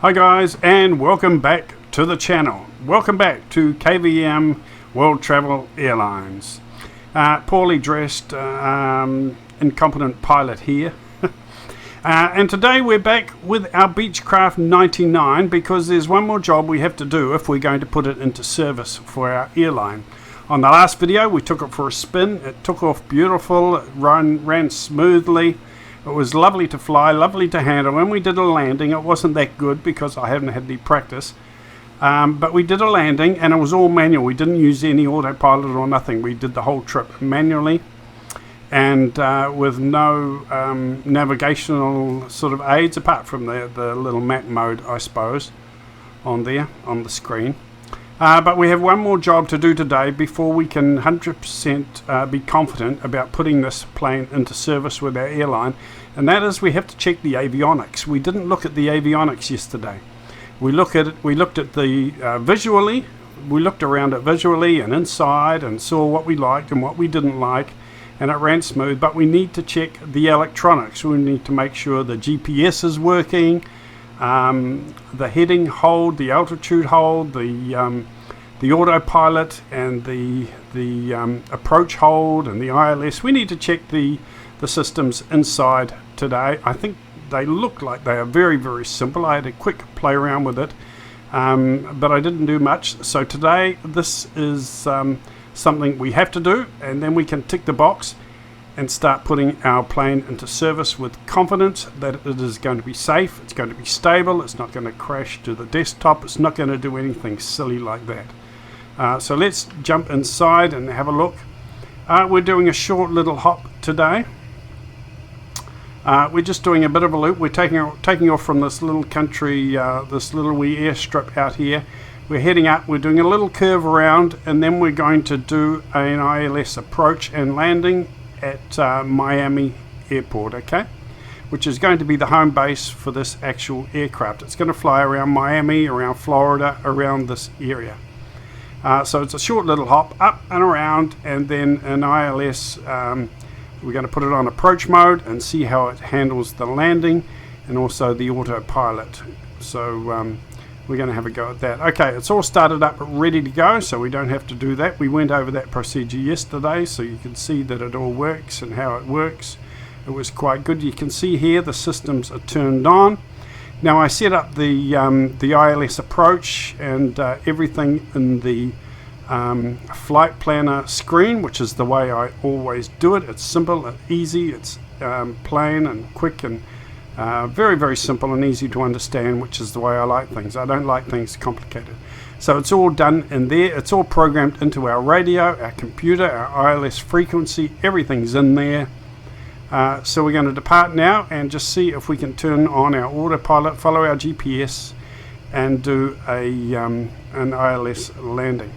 Hi guys, and welcome back to the channel. Welcome back to KVM World Travel Airlines. Poorly dressed, incompetent pilot here. And today we're back with our Beechcraft 99 because there's one more job we have to do if we're going to put it into service for our airline. On the last video we took it for a spin. It took off beautiful, it ran smoothly. It was lovely to fly, lovely to handle. When we did a landing, it wasn't that good because I haven't had any practice. But we did a landing and it was all manual. We didn't use any autopilot or nothing. We did the whole trip manually and with no navigational sort of aids apart from the little map mode, I suppose, on there on the screen. But we have one more job to do today before we can 100% be confident about putting this plane into service with our airline, and that is we have to check the avionics. We didn't look at the avionics yesterday. We looked at the visually. We looked around it visually and inside and saw what we liked and what we didn't like, and it ran smooth. But we need to check the electronics. We need to make sure the GPS is working. The heading hold, the altitude hold, the autopilot, and the approach hold, and the ILS. We need to check the systems inside today. I think they look like they are very, very simple. I had a quick play around with it, but I didn't do much. So today this is something we have to do, and then we can tick the box and start putting our plane into service with confidence that it is going to be safe, it's going to be stable, it's not going to crash to the desktop, it's not going to do anything silly like that. So let's jump inside and have a look. We're doing a short little hop today. We're just doing a bit of a loop. We're taking off from this little country, this little wee airstrip out here. We're heading up, we're doing a little curve around, and then we're going to do an ILS approach and landing at Miami Airport, okay, which is going to be the home base for this actual aircraft. It's going to fly around Miami, around Florida, around this area. So it's a short little hop up and around, and then an ILS. We're going to put it on approach mode and see how it handles the landing and also the autopilot. So we're going to have a go at that. Okay, it's all started up, ready to go, so we don't have to do that. We went over that procedure yesterday, so you can see that it all works and how it works. It was quite good. You can see here the systems are turned on. Now I set up the ILS approach and everything in the flight planner screen, which is the way I always do it. It's simple and easy. It's plain and quick and very, very simple and easy to understand, which is the way I like things. I don't like things complicated. So it's all done in there. It's all programmed into our radio, our computer, our ILS frequency. Everything's in there. So we're going to depart now and just see if we can turn on our autopilot, follow our GPS, and do an ILS landing.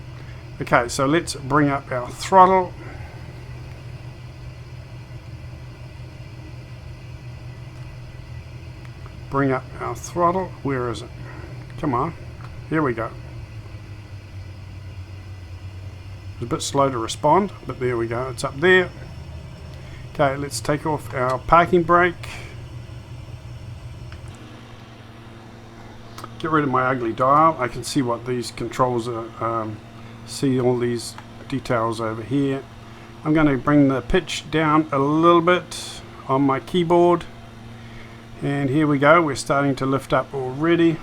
Okay, so let's bring up our throttle. Bring up our throttle. Where is it? Come on. Here we go. It's a bit slow to respond, but there we go. It's up there. Okay, let's take off our parking brake. Get rid of my ugly dial. I can see what these controls are. See all these details over here. I'm going to bring the pitch down a little bit on my keyboard. And here we go, we're starting to lift up already.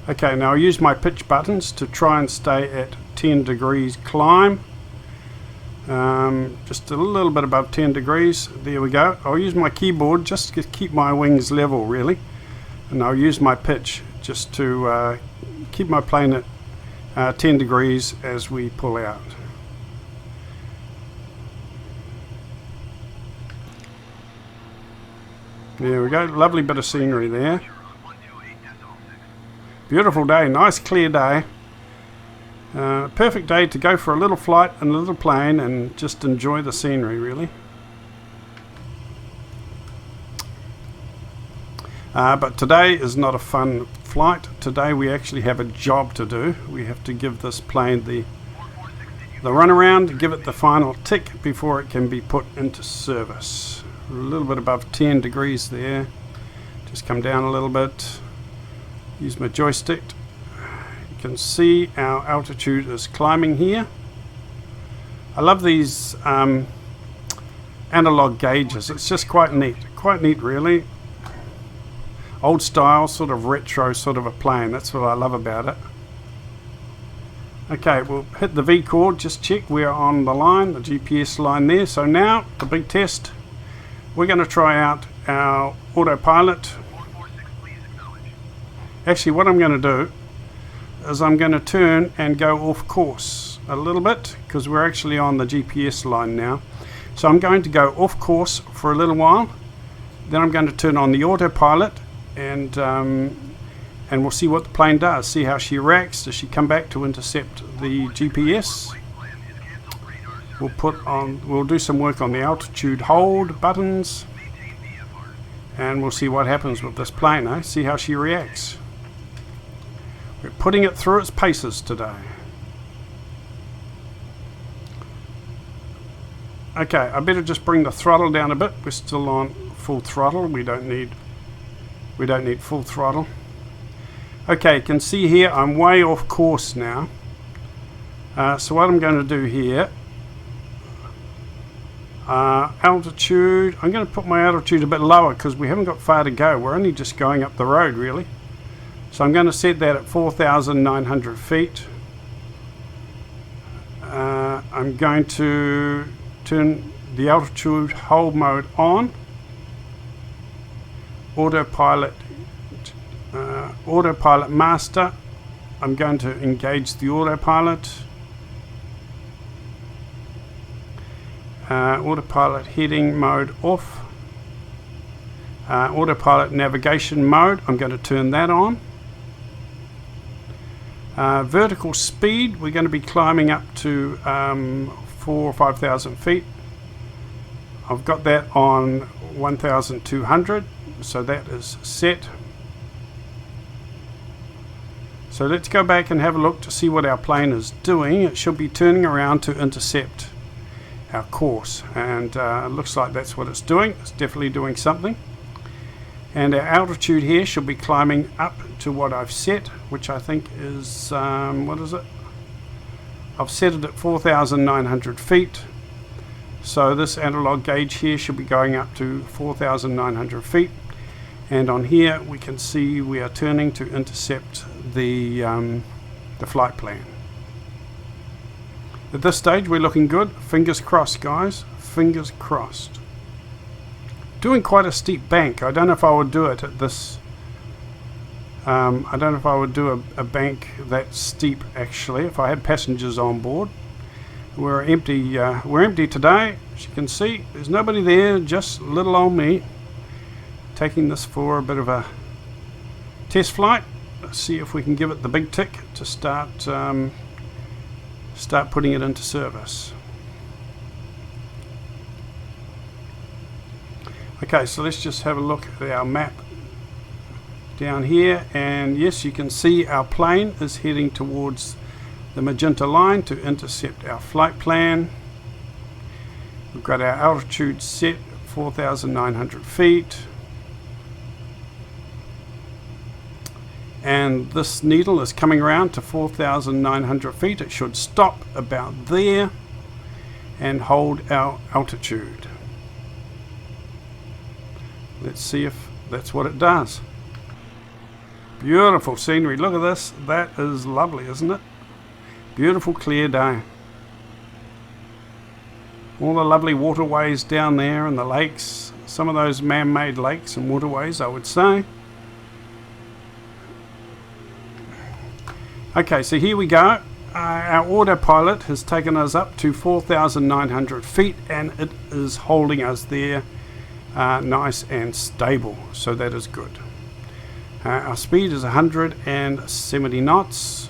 Okay, now I use my pitch buttons to try and stay at 10 degrees climb. Just a little bit above 10 degrees. There we go. I'll use my keyboard just to keep my wings level, really. And I'll use my pitch just to keep my plane at 10 degrees as we pull out. There we go, lovely bit of scenery there. Beautiful day, nice clear day. Perfect day to go for a little flight in a little plane and just enjoy the scenery, really. But today is not a fun flight. Today we actually have a job to do. We have to give this plane the runaround, give it the final tick before it can be put into service. A little bit above 10 degrees there. Just come down a little bit. Use my joystick. You can see our altitude is climbing here. I love these analog gauges. It's just quite neat really. Old style, sort of retro sort of a plane. That's what I love about it. Okay, we'll hit the V chord, just check we're on the line, the GPS line there. So now, the big test, we're going to try out our autopilot. Actually, what I'm going to do is I'm going to turn and go off course a little bit, because we're actually on the GPS line now. So I'm going to go off course for a little while, then I'm going to turn on the autopilot, and we'll see what the plane does, see how she reacts. Does she come back to intercept the GPS? We'll do some work on the altitude hold buttons, and we'll see what happens with this plane, see how she reacts. We're putting it through its paces today. Okay, I better just bring the throttle down a bit. We're still on full throttle. We don't need full throttle. Okay, you can see here I'm way off course now. So what I'm going to do here, altitude, I'm going to put my altitude a bit lower because we haven't got far to go. We're only just going up the road really. So I'm going to set that at 4,900 feet. I'm going to turn the altitude hold mode on. Autopilot master. I'm going to engage the autopilot. Autopilot heading mode off. Autopilot navigation mode, I'm going to turn that on. Vertical speed, we're going to be climbing up to 4,000 or 5,000 feet. I've got that on 1,200, so that is set. So let's go back and have a look to see what our plane is doing. It should be turning around to intercept our course, and it looks like that's what it's doing. It's definitely doing something. And our altitude here should be climbing up to what I've set, which I think is, what is it? I've set it at 4,900 feet. So this analog gauge here should be going up to 4,900 feet. And on here we can see we are turning to intercept the flight plan. At this stage we're looking good. Fingers crossed, guys. Fingers crossed. Doing quite a steep bank. I don't know if I would do it at this. I don't know if I would do a bank that steep actually if I had passengers on board. We're empty. We're empty today. As you can see, there's nobody there. Just little old me. Taking this for a bit of a test flight. Let's see if we can give it the big tick to start putting it into service. Okay, so let's just have a look at our map down here, and yes, you can see our plane is heading towards the magenta line to intercept our flight plan. We've got our altitude set at 4,900 feet. And this needle is coming around to 4,900 feet. It should stop about there and hold our altitude. Let's see if that's what it does. Beautiful scenery. Look at this. That is lovely, isn't it? Beautiful clear day. All the lovely waterways down there and the lakes. Some of those man-made lakes and waterways, I would say. Okay, so here we go. Our autopilot has taken us up to 4,900 feet and it is holding us there nice and stable, so that is good. Our speed is 170 knots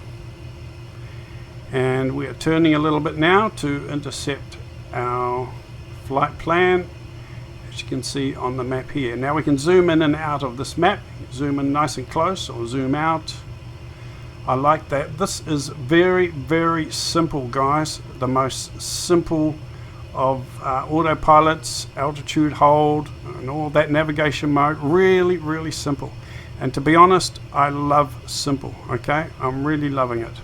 and we are turning a little bit now to intercept our flight plan. as you can see on the map here. Now we can zoom in and out of this map, zoom in nice and close or zoom out. I like that. This is very, very simple, guys. The most simple of autopilots, altitude hold, and all that navigation mode. Really, really simple. And to be honest, I love simple. Okay, I'm really loving it.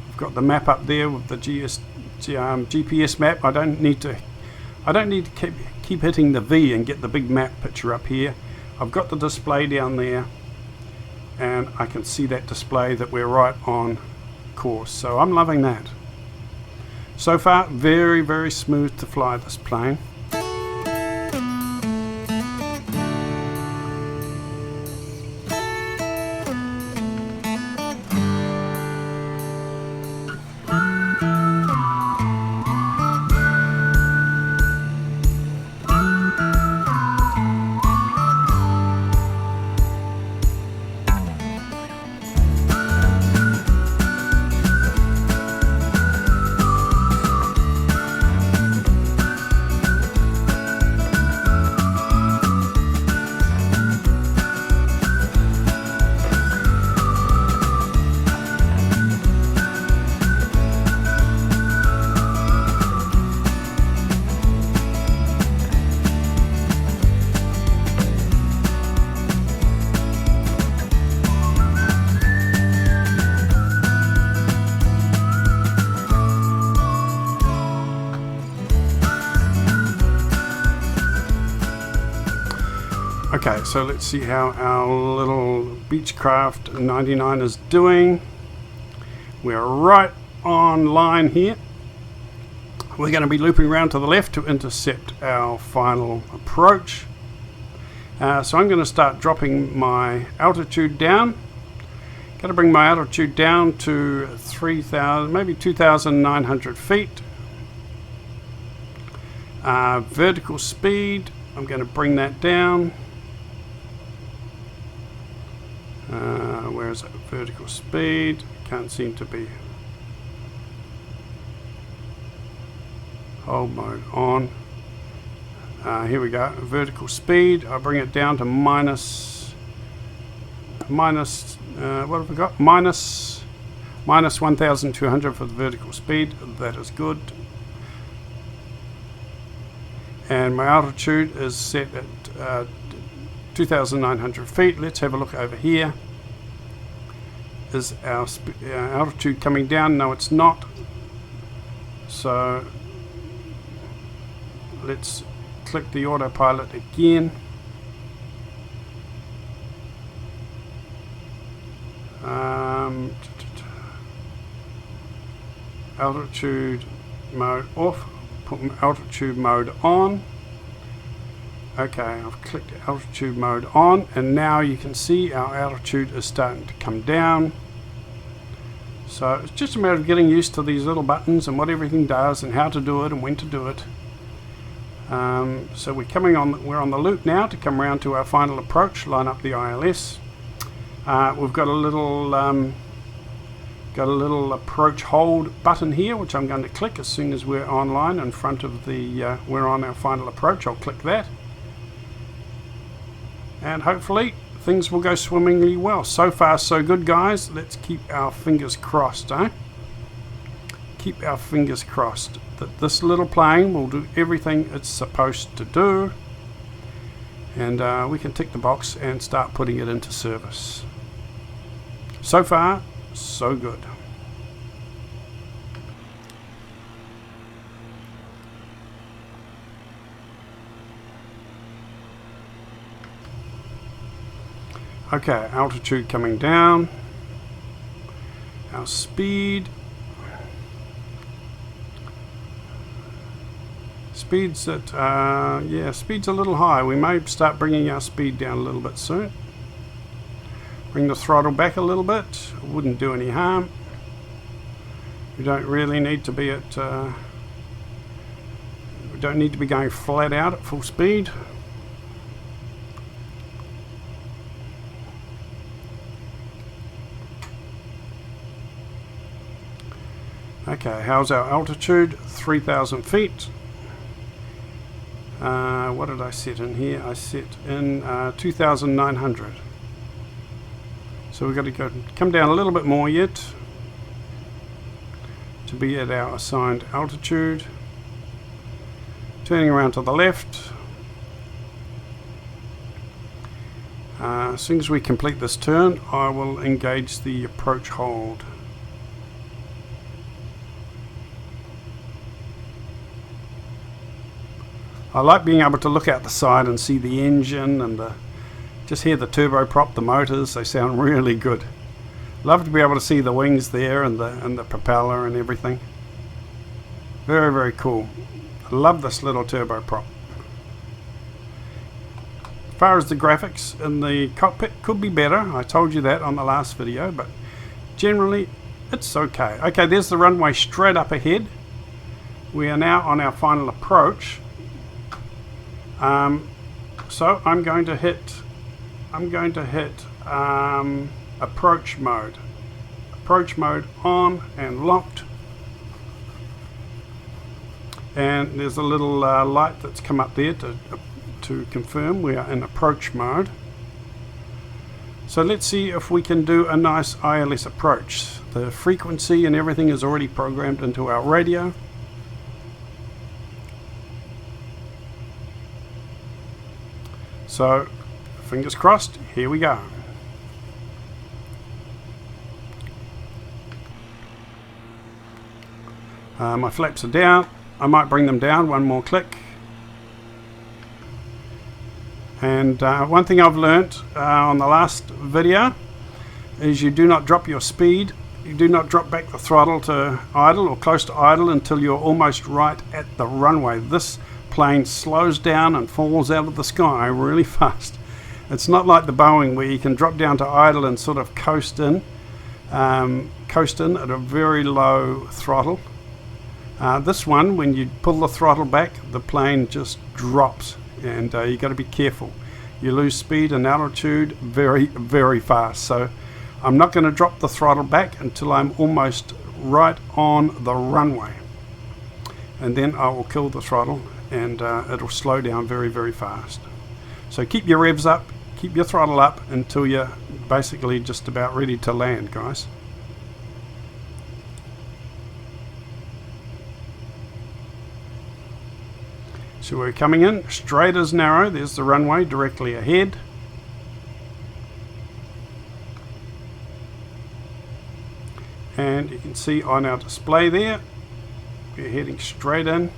I've got the map up there with the GPS map. I don't need to keep hitting the V and get the big map picture up here. I've got the display down there, and I can see that display that we're right on course. So I'm loving that. So far, very, very smooth to fly this plane. Okay, so let's see how our little Beechcraft 99 is doing. We're right on line here. We're going to be looping around to the left to intercept our final approach. So I'm going to start dropping my altitude down. Got to bring my altitude down to 3,000, maybe 2,900 feet. Vertical speed, I'm going to bring that down. Where is it? Vertical speed. Can't seem to be. Hold mode on. Here we go. Vertical speed. I bring it down to minus. What have we got? Minus 1,200 for the vertical speed. That is good. And my altitude is set at 2,900 feet. Let's have a look over here. Is our altitude coming down? No, it's not. So let's click the autopilot again. Altitude mode off. Put altitude mode on. Okay, I've clicked altitude mode on, and now you can see our altitude is starting to come down. So it's just a matter of getting used to these little buttons and what everything does and how to do it and when to do it. So we're on the loop now to come around to our final approach, line up the ILS. We've got a little approach hold button here, which I'm going to click as soon as we're online in front of the we're on our final approach. I'll click that. And hopefully things will go swimmingly well. So far so good, guys. Let's keep our fingers crossed, eh? Keep our fingers crossed that this little plane will do everything it's supposed to do, and we can tick the box and start putting it into service. So far so good. Okay, altitude coming down. Our speed. Speed's at, speed's a little high. We may start bringing our speed down a little bit soon. Bring the throttle back a little bit. Wouldn't do any harm. We don't really need to be at, we don't need to be going flat out at full speed. Okay, how's our altitude? 3,000 feet. What did I set in here? I set in 2,900. So we've got to come down a little bit more yet to be at our assigned altitude. Turning around to the left. As soon as we complete this turn, I will engage the approach hold. I like being able to look out the side and see the engine and just hear the turboprop, the motors. They sound really good. Love to be able to see the wings there and the propeller and everything. Very, very cool. I love this little turboprop. As far as the graphics in the cockpit, could be better. I told you that on the last video, but generally it's okay. Okay, there's the runway straight up ahead. We are now on our final approach. So I'm going to hit approach mode. Approach mode on and locked. And there's a little light that's come up there to confirm we are in approach mode. So let's see if we can do a nice ILS approach. The frequency and everything is already programmed into our radio. So, fingers crossed, here we go. My flaps are down. I might bring them down one more click. And one thing I've learnt on the last video is you do not drop your speed. You do not drop back the throttle to idle or close to idle until you're almost right at the runway. This plane slows down and falls out of the sky really fast. It's not like the Boeing where you can drop down to idle and sort of coast in at a very low throttle. This one, when you pull the throttle back, the plane just drops, and you got to be careful. You lose speed and altitude very, very fast. So I'm not going to drop the throttle back until I'm almost right on the runway, and then I will kill the throttle and it'll slow down very, very fast. So keep your revs up, keep your throttle up until you're basically just about ready to land, guys. So we're coming in straight as narrow. There's the runway directly ahead. And you can see on our display there, we're heading straight in.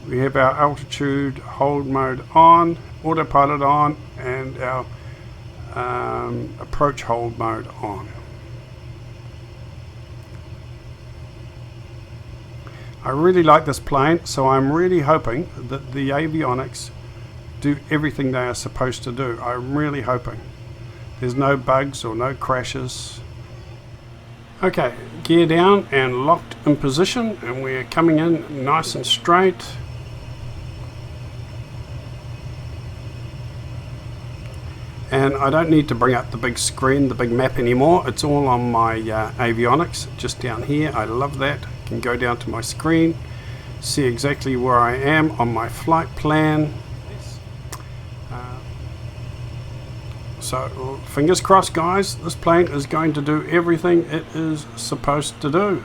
We have our altitude hold mode on, autopilot on, and our approach hold mode on. I really like this plane, so I'm really hoping that the Avionics do everything they are supposed to do. I'm really hoping there's no bugs or no crashes. Okay, gear down and locked in position, and we're coming in nice and straight. And I don't need to bring up the big screen, the big map anymore. It's all on my Avionics, just down here. I love that. I can go down to my screen, see exactly where I am on my flight plan. So fingers crossed, guys, this plane is going to do everything it is supposed to do.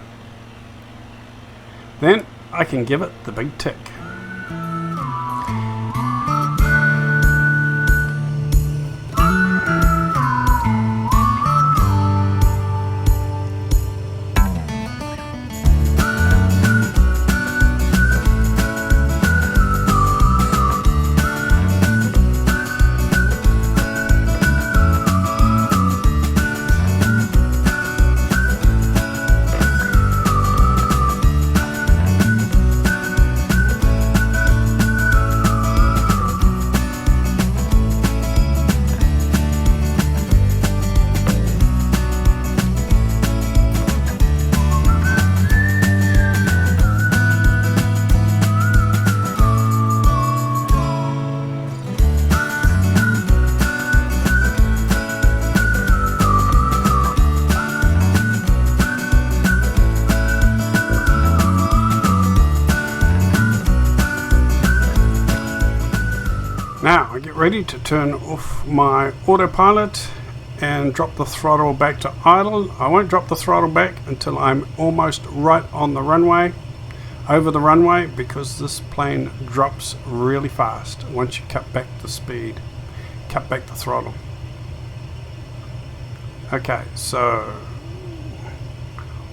Then I can give it the big tick. ready to turn off my autopilot and drop the throttle back to idle. I won't drop the throttle back until I'm almost right on the runway, over the runway, because this plane drops really fast once you cut back the speed, cut back the throttle. Okay, so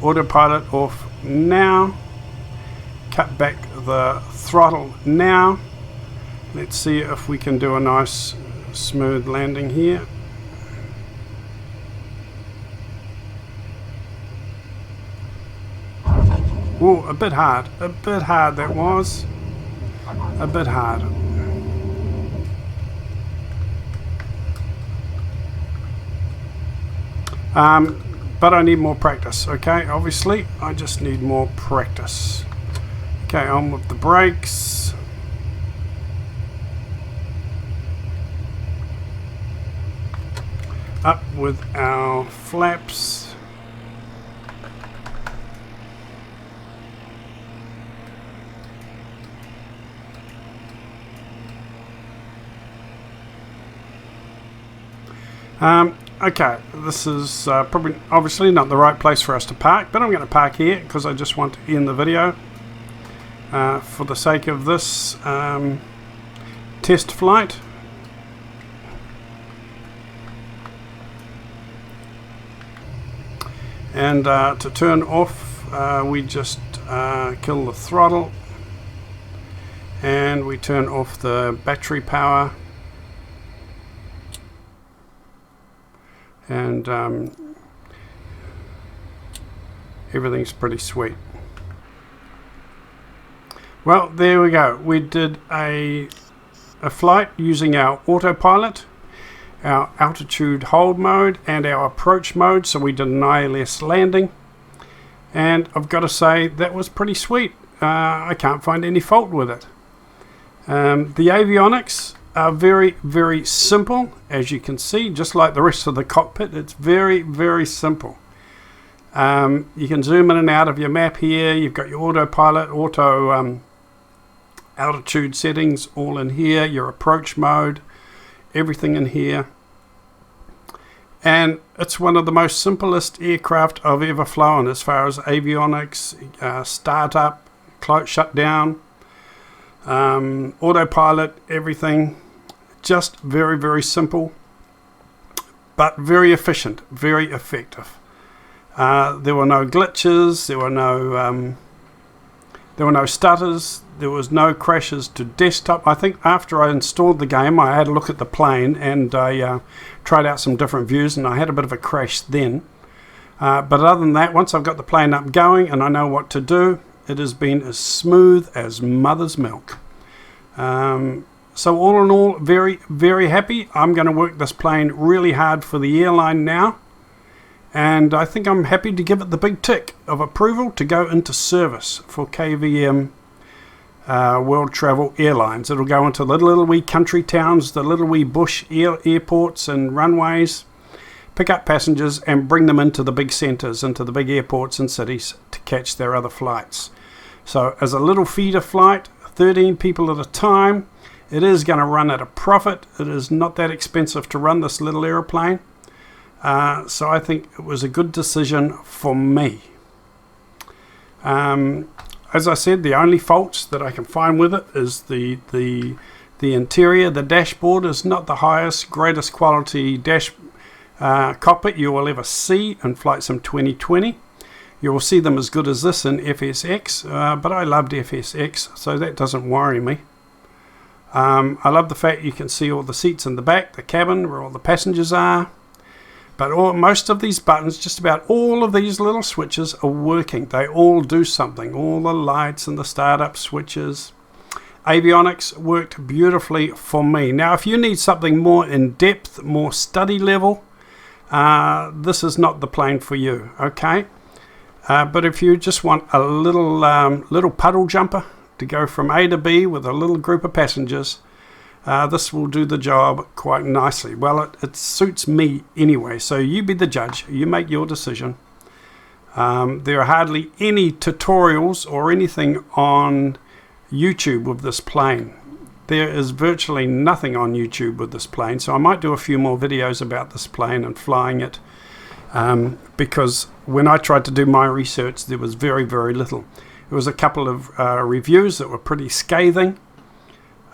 autopilot off now, cut back the throttle now. Let's see if we can do a nice smooth landing here. Oh, a bit hard that was, a bit hard. But I need more practice, okay? Obviously, I just need more practice. Okay, on with the brakes. Up with our flaps. Okay, this is probably obviously not the right place for us to park, but I'm going to park here because I just want to end the video for the sake of this test flight. And to turn off, we just kill the throttle and we turn off the battery power, and everything's pretty sweet. Well, there we go. We did a flight using our autopilot, our altitude hold mode, and our approach mode, so we did an ILS landing, and I've got to say that was pretty sweet. I can't find any fault with it. The avionics are very, very simple, as you can see, just like the rest of the cockpit. It's very, very simple. You can zoom in and out of your map here. You've got your autopilot, altitude settings all in here, your approach mode, everything in here. And it's one of the most simplest aircraft I've ever flown as far as avionics, start up, shut down, autopilot, everything. Just very, very simple, but very efficient, very effective. There were no glitches, there were no stutters, there was no crashes to desktop. I think after I installed the game, I had a look at the plane and I tried out some different views, and I had a bit of a crash then. But other than that, once I've got the plane up going and I know what to do, it has been as smooth as mother's milk. So all in all, very, very happy. I'm going to work this plane really hard for the airline now. And I think I'm happy to give it the big tick of approval to go into service for KVM World Travel Airlines. It'll go into the little wee country towns, the little wee bush airports and runways, pick up passengers and bring them into the big centres, into the big airports and cities to catch their other flights. So as a little feeder flight, 13 people at a time, it is going to run at a profit. It is not that expensive to run this little aeroplane. So I think it was a good decision for me. As I said, the only faults that I can find with it is the interior. The dashboard is not the highest, greatest quality cockpit you will ever see in Flight Sim 2020. You will see them as good as this in FSX, but I loved FSX, so that doesn't worry me. I love the fact you can see all the seats in the back, the cabin where all the passengers are. But most of these buttons, just about all of these little switches are working. They all do something. All the lights and the startup switches. Avionics worked beautifully for me. Now, if you need something more in depth, more study level, this is not the plane for you, okay? But if you just want a little puddle jumper to go from A to B with a little group of passengers, this will do the job quite nicely. Well, it suits me anyway, so you be the judge. You make your decision. There are hardly any tutorials or anything on YouTube with this plane. there is virtually nothing on YouTube with this plane, so I might do a few more videos about this plane and flying it, because when I tried to do my research, there was very, very little. There was a couple of reviews that were pretty scathing,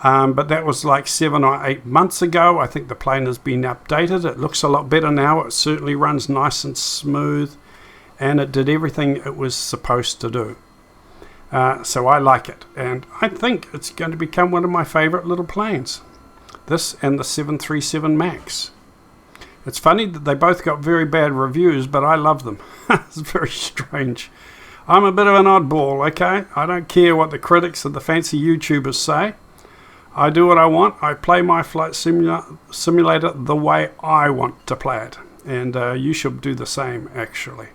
but that was like 7 or 8 months ago. I think the plane has been updated. It looks a lot better now. It certainly runs nice and smooth, and it did everything it was supposed to do. So I like it, and I think it's going to become one of my favorite little planes. This and the 737 MAX. It's funny that they both got very bad reviews, but I love them. It's very strange. I'm a bit of an oddball, okay? I don't care what the critics and the fancy YouTubers say. I do what I want. I play my flight simulator the way I want to play it, and you should do the same, actually.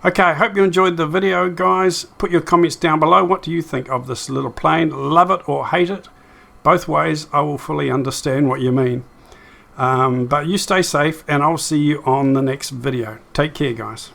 Okay, I hope you enjoyed the video, guys. Put your comments down below. What do you think of this little plane? Love it or hate it? Both ways, I will fully understand what you mean. But you stay safe, and I'll see you on the next video. Take care, guys.